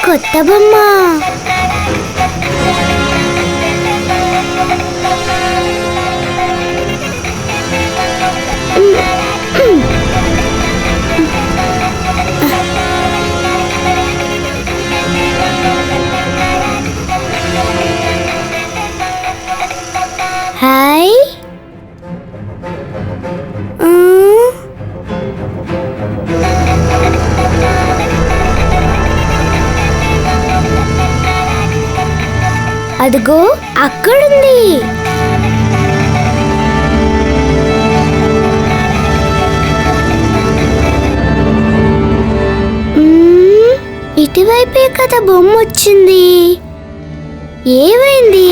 కొత్త బొమ్మ. హాయ్. అదిగో అక్కడుంది. ఇటువైపే కదా బొమ్మ వచ్చింది. ఏమైంది?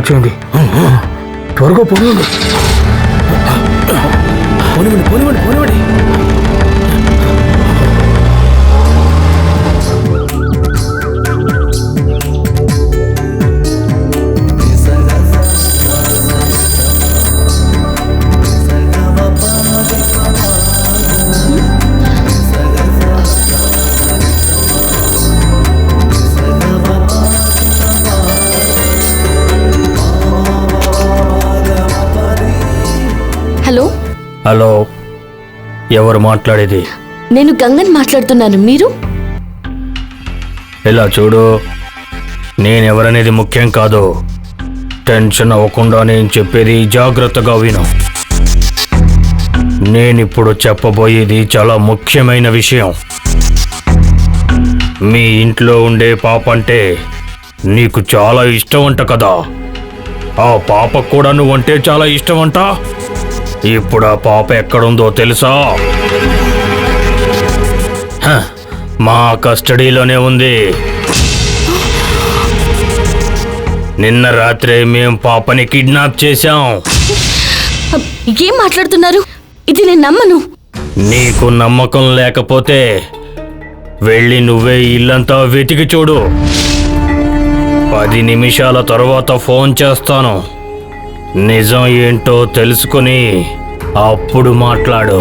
చేయండి, త్వరగా పోనివ్వండి. పోనివ్వండి పోనివ్వండి పోనివ్వండి. హలో హలో, ఎవరు మాట్లాడేది? నేను గంగన్ మాట్లాడుతున్నాను. మీరు? ఇలా చూడు, నేనెవరనేది ముఖ్యం కాదు. టెన్షన్ అవ్వకుండా నేను చెప్పేది జాగ్రత్తగా విను. నేనిప్పుడు చెప్పబోయేది చాలా ముఖ్యమైన విషయం. మీ ఇంట్లో ఉండే పాప అంటే నీకు చాలా ఇష్టం అంట కదా. ఆ పాపకు కూడా నువ్వంటే చాలా ఇష్టం అంట. ఇప్పుడు ఆ పాప ఎక్కడుందో తెలుసా? మా కస్టడీలోనే ఉంది. నిన్న రాత్రే మేం పాపని కిడ్నాప్ చేశాం. ఏం మాట్లాడుతున్నారు? ఇది నేను నమ్మను. నీకు నమ్మకం లేకపోతే వెళ్ళి నువ్వే ఇల్లంతా వెతికి చూడు. 10 నిమిషాల తర్వాత ఫోన్ చేస్తాను. నిజం ఏంటో తెలుసుకుని అప్పుడు మాట్లాడు.